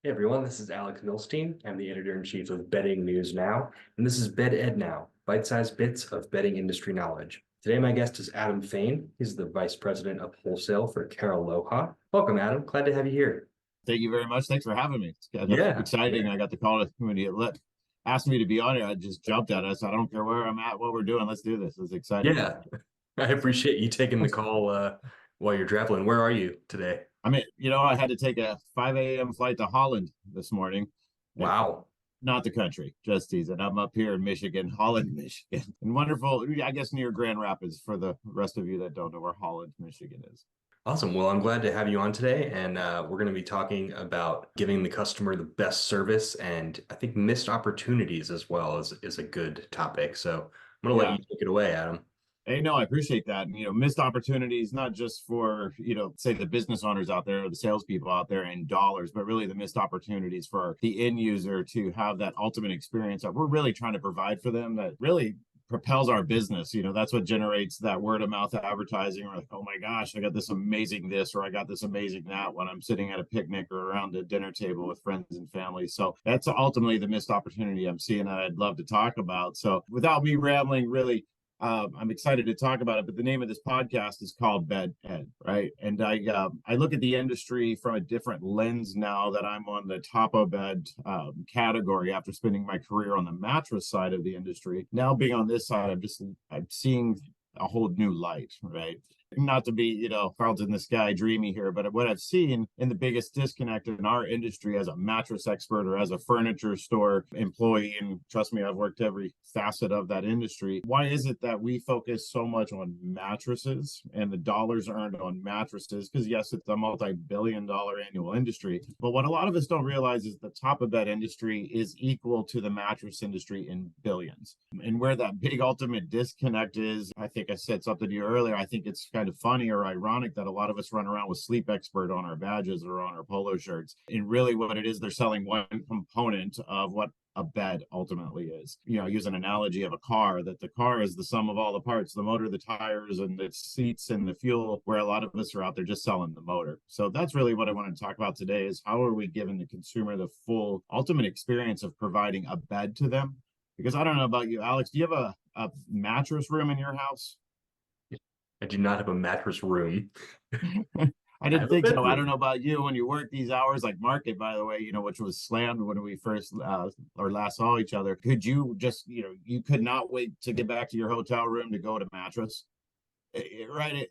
Hey everyone, this is Alex Milstein. I'm the editor-in-chief of Betting News Now, and this is Bet Ed Now, bite-sized bits of betting industry knowledge. Today, my guest is Adam Fain. He's the vice president of Wholesale for Cariloha. Welcome, Adam. Glad to have you here. Thank you very much. Thanks for having me. It's kind of Yeah, exciting. yeah, I got the call when you asked me to be on it. I just jumped at it. I said, I don't care where I'm at, what we're doing. Let's do this. It's exciting. yeah. I appreciate you taking the call while you're traveling. Where are you today? I mean, I had to take a 5 a.m. flight to Holland this morning. And Wow. not the country, just teasing. I'm up here in Michigan, Holland, Michigan. And wonderful, I guess near Grand Rapids for the rest of you that don't know where Holland, Michigan is. Awesome. Well, I'm glad to have you on today, and we're going to be talking about giving the customer the best service, and I think missed opportunities as well is a good topic. So I'm going to let Yeah. you take it away, Adam. Hey, no, I appreciate that. And, missed opportunities, not just for, say the business owners out there or the salespeople out there in dollars, but really the missed opportunities for the end user to have that ultimate experience that we're really trying to provide for them that really propels our business. That's what generates that word of mouth advertising. We're like, oh my gosh, I got this amazing this, or I got this amazing that when I'm sitting at a picnic or around a dinner table with friends and family. So that's ultimately the missed opportunity I'm seeing that I'd love to talk about. So without me rambling, really, I'm excited to talk about it, but the name of this podcast is called Bet Ed, right? And I look at the industry from a different lens now that I'm on the top of bed category after spending my career on the mattress side of the industry. Now being on this side, I'm seeing a whole new light, right? Not to be, Carlton the sky dreamy here, but what I've seen in the biggest disconnect in our industry as a mattress expert or as a furniture store employee, and trust me, I've worked every facet of that industry. Why is it that we focus so much on mattresses and the dollars earned on mattresses? Because yes, it's a multi-billion-dollar annual industry, but what a lot of us don't realize is the top of that industry is equal to the mattress industry in billions. And where that big ultimate disconnect is, I think I said something to you earlier. I think it's kind of funny or ironic that a lot of us run around with sleep expert on our badges or on our polo shirts. And really what it is, they're selling one component of what a bed ultimately is. I use an analogy of a car, that the car is the sum of all the parts, the motor, the tires, and the seats and the fuel, where a lot of us are out there just selling the motor. So that's really what I want to talk about today is how are we giving the consumer the full ultimate experience of providing a bed to them? Because I don't know about you, Alex, do you have a mattress room in your house? I do not have a mattress room. I I didn't have a think so. I don't bedroom. know about you when you work these hours, like market, by the way, which was slammed when we first or last saw each other. Could you just, you could not wait to get back to your hotel room to go to mattress, right? It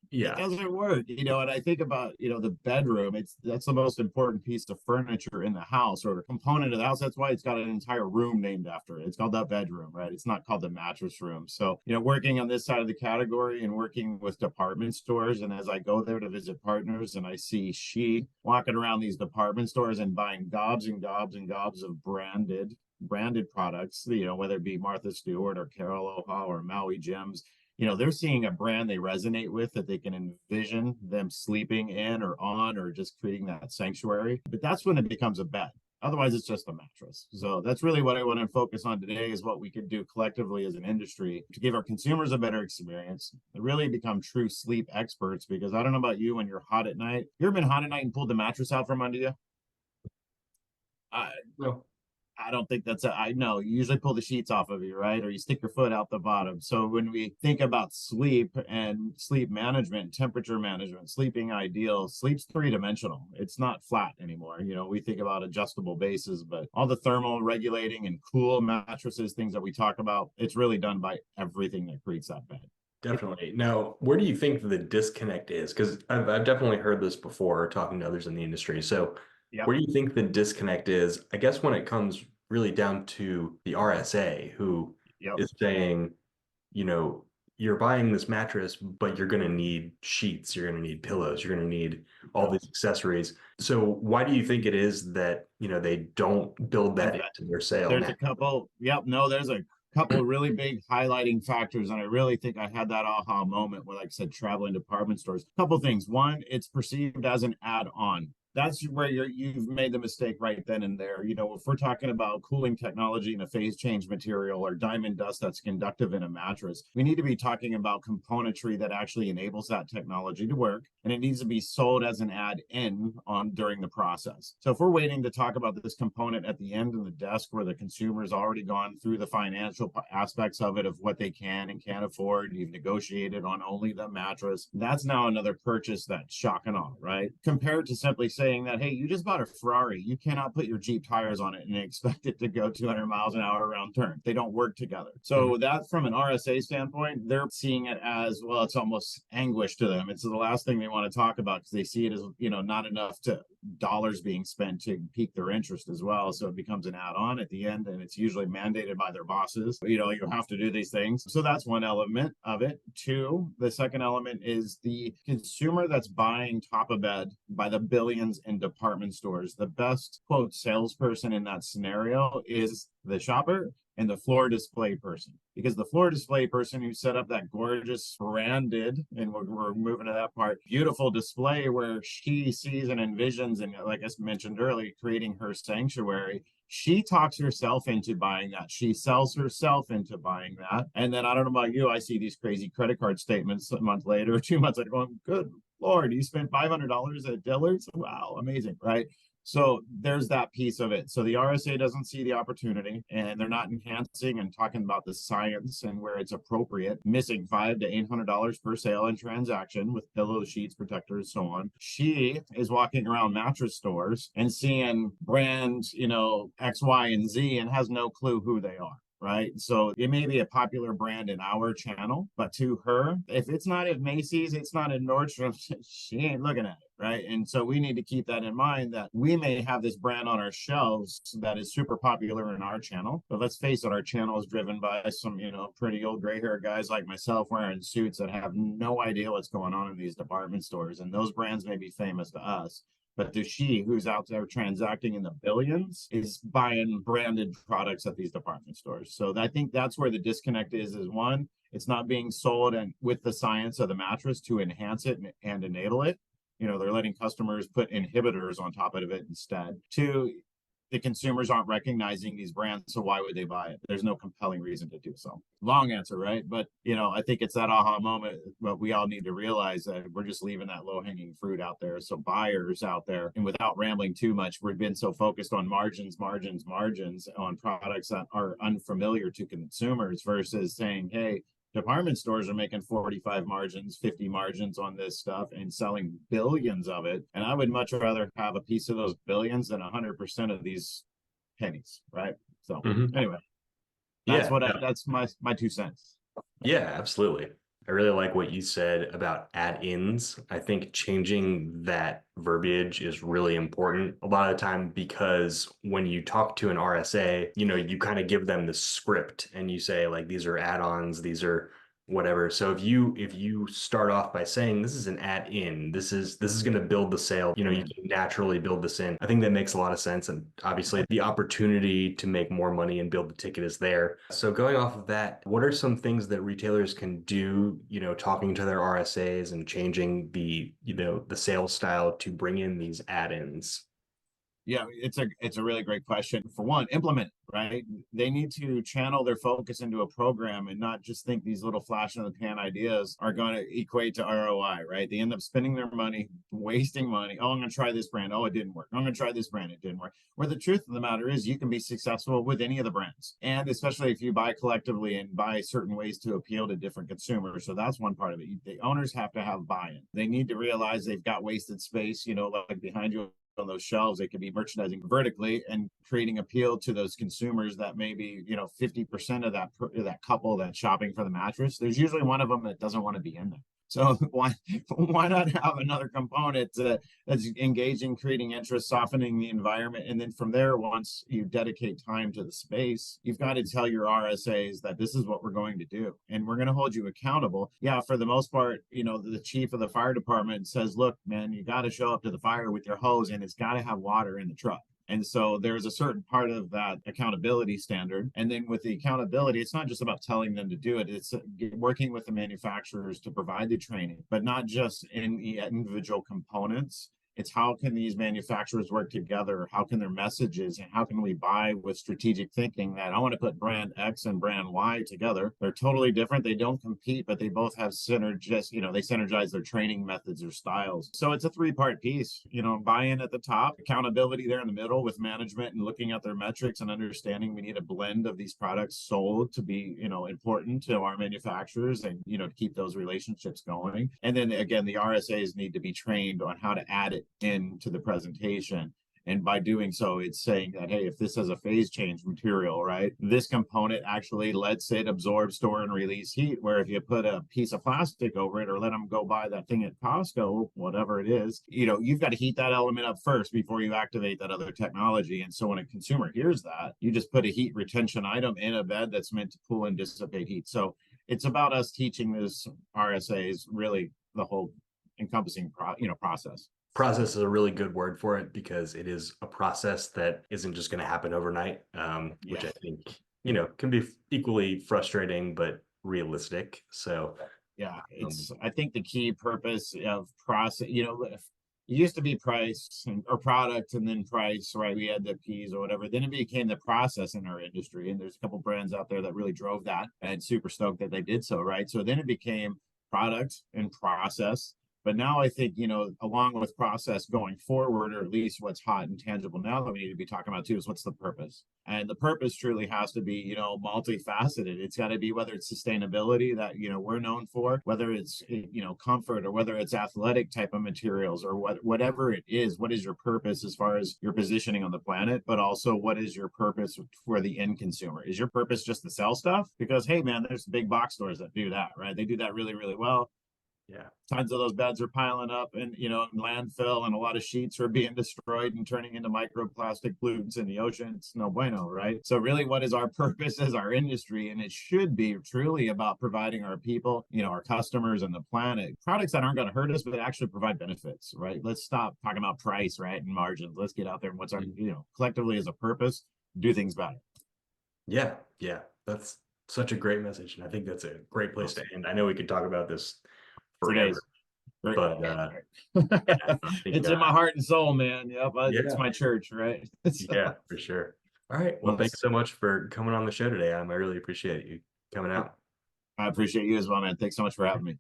Yeah, doesn't work, and I think about, the bedroom. That's the most important piece of furniture in the house or a component of the house. That's why it's got an entire room named after it. It's called the bedroom, right? It's not called the mattress room. So, working on this side of the category and working with department stores, and as I go there to visit partners and I see she walking around these department stores and buying gobs and gobs and gobs of branded products, whether it be Martha Stewart or Cariloha or Maui Gems, they're seeing a brand they resonate with that they can envision them sleeping in or on or just creating that sanctuary. But that's when it becomes a bed. Otherwise, it's just a mattress. So that's really what I want to focus on today is what we can do collectively as an industry to give our consumers a better experience, to really become true sleep experts. Because I don't know about you when you're hot at night. You ever been hot at night and pulled the mattress out from under you? I, no, I don't think I know. You usually pull the sheets off of you, right? Or you stick your foot out the bottom. So when we think about sleep and sleep management, temperature management, sleeping ideal, sleep's three-dimensional. It's not flat anymore. We think about adjustable bases, but all the thermal regulating and cool mattresses, things that we talk about, it's really done by everything that creates that bed. definitely. Now, where do you think the disconnect is? Because I've definitely heard this before talking to others in the industry. So Yep. where do you think the disconnect is? I guess when it comes really down to the RSA, who Yep. is saying, you know, you're buying this mattress, but you're going to need sheets, you're going to need pillows, you're going to need all Yep. these accessories. So why do you think it is that, they don't build that I've, into their sale there's now? a couple. Yep. No, there's a couple really big highlighting factors. And I really think I had that aha moment where, like I said, traveling department stores. A couple things. One, it's perceived as an add on. that's where you've made the mistake right then and there. If we're talking about cooling technology in a phase change material or diamond dust that's conductive in a mattress, we need to be talking about componentry that actually enables that technology to work, and it needs to be sold as an add-in on during the process. So if we're waiting to talk about this component at the end of the desk where the consumer's already gone through the financial aspects of it, of what they can and can't afford, you've negotiated on only the mattress, that's now another purchase that's shock and awe, right? Compared to simply saying that, hey, you just bought a Ferrari, you cannot put your Jeep tires on it and expect it to go 200 miles an hour around turn. They don't work together. So that, from an RSA standpoint, they're seeing it as, well, it's almost anguish to them. It's the last thing they want to talk about because they see it as, not enough to dollars being spent to pique their interest as well. So it becomes an add-on at the end, and it's usually mandated by their bosses. You have to do these things. So that's one element of it. Two, the second element is the consumer that's buying top of bed by the billions in department stores. The best, quote, salesperson in that scenario is the shopper and the floor display person, because the floor display person who set up that gorgeous branded, and we're moving to that part, beautiful display where she sees and envisions, and like I mentioned earlier, creating her sanctuary, she talks herself into buying that. She sells herself into buying that. And then I don't know about you, I see these crazy credit card statements a month later or 2 months later going, good Lord, you spent $500 at Dillard's? Wow, amazing, right? So there's that piece of it. So the RSA doesn't see the opportunity, and they're not enhancing and talking about the science and where it's appropriate, missing $500 to $800 per sale and transaction with pillow sheets, protectors, so on. She is walking around mattress stores and seeing brands, X, Y, and Z, and has no clue who they are. Right. So it may be a popular brand in our channel, but to her, if it's not at Macy's, it's not at Nordstrom, she ain't looking at it. Right. And so we need to keep that in mind, that we may have this brand on our shelves that is super popular in our channel. But let's face it, our channel is driven by some, pretty old gray hair guys like myself wearing suits that have no idea what's going on in these department stores. And those brands may be famous to us, but the she who's out there transacting in the billions is buying branded products at these department stores. So I think that's where the disconnect is one, it's not being sold and with the science of the mattress to enhance it and enable it. They're letting customers put inhibitors on top of it instead. Two, the consumers aren't recognizing these brands, so why would they buy it? There's no compelling reason to do so. Long answer, right? But, I think it's that aha moment, but we all need to realize that we're just leaving that low-hanging fruit out there. So buyers out there, and without rambling too much, we've been so focused on margins on products that are unfamiliar to consumers versus saying, hey, department stores are making 45 margins, 50 margins on this stuff and selling billions of it. And I would much rather have a piece of those billions than 100% of these pennies, right? So anyway, that's that's my 2 cents. Yeah, absolutely. I really like what you said about add-ins. I think changing that verbiage is really important a lot of the time, because when you talk to an RSA, you kind of give them the script and you say, like, these are add-ons, these are whatever. So if you start off by saying this is an add-in, this is going to build the sale, you can naturally build this in. I think that makes a lot of sense. And obviously the opportunity to make more money and build the ticket is there. So going off of that, what are some things that retailers can do, talking to their RSAs and changing the sales style to bring in these add-ins? Yeah, it's a really great question. For one, implement, right? They need to channel their focus into a program and not just think these little flash in the pan ideas are going to equate to ROI, right? They end up spending their money, wasting money. Oh, I'm going to try this brand. Oh, it didn't work. I'm going to try this brand. It didn't work. Where the truth of the matter is, you can be successful with any of the brands. And especially if you buy collectively and buy certain ways to appeal to different consumers. So that's one part of it. The owners have to have buy-in. They need to realize they've got wasted space, like behind you on those shelves. They could be merchandising vertically and creating appeal to those consumers that maybe 50% of that couple that's shopping for the mattress, there's usually one of them that doesn't want to be in there. So why not have another component that's engaging, creating interest, softening the environment, and then from there, once you dedicate time to the space, you've got to tell your RSAs that this is what we're going to do, and we're going to hold you accountable. Yeah, for the most part, the chief of the fire department says, "Look, man, you got to show up to the fire with your hose, and it's got to have water in the truck." And so there's a certain part of that accountability standard. And then with the accountability, it's not just about telling them to do it. It's working with the manufacturers to provide the training, but not just in the individual components It's how can these manufacturers work together? How can their messages and how can we buy with strategic thinking that I want to put brand X and brand Y together? They're totally different. They don't compete, but they both have synergist, they synergize their training methods or styles. So it's a three-part piece, buy-in at the top, accountability there in the middle with management and looking at their metrics and understanding we need a blend of these products sold to be, important to our manufacturers and, to keep those relationships going. And then again, the RSAs need to be trained on how to add it into the presentation. And by doing so, it's saying that, hey, if this has a phase change material, right, this component actually lets it absorb, store, and release heat. Where if you put a piece of plastic over it or let them go buy that thing at Costco, whatever it is, you've got to heat that element up first before you activate that other technology. And so when a consumer hears that, you just put a heat retention item in a bed that's meant to cool and dissipate heat. So it's about us teaching this RSAs, really the whole encompassing process. Process is a really good word for it because it is a process that isn't just going to happen overnight, which I think, can be equally frustrating, but realistic. So yeah, I think the key purpose of process, it used to be price or product and then price, right? We had the P's or whatever. Then it became the process in our industry. And there's a couple brands out there that really drove that and super stoked that they did so, right? So then it became product and process. But now I think, along with process going forward, or at least what's hot and tangible now that we need to be talking about too, is what's the purpose? And the purpose truly has to be, multifaceted. It's got to be whether it's sustainability that, we're known for, whether it's, comfort, or whether it's athletic type of materials, or whatever it is. What is your purpose as far as your positioning on the planet? But also, what is your purpose for the end consumer? Is your purpose just to sell stuff? Because, hey, man, there's big box stores that do that, right? They do that really, really well. Yeah. Tons of those beds are piling up and, in landfill, and a lot of sheets are being destroyed and turning into microplastic pollutants in the ocean. It's no bueno, right? So really, what is our purpose as our industry? And it should be truly about providing our people, our customers and the planet products that aren't going to hurt us, but actually provide benefits, right? Let's stop talking about price, right? And margins. Let's get out there and what's our, collectively as a purpose, do things better. Yeah. That's such a great message. And I think that's a great place to end. I know we could talk about this forever, but it's in my heart and soul, man. Yep, it's my church, right? Yeah, for sure. All right, well, thanks so much for coming on the show today, Adam. I really appreciate you coming out. I appreciate you as well, man. Thanks so much for having me.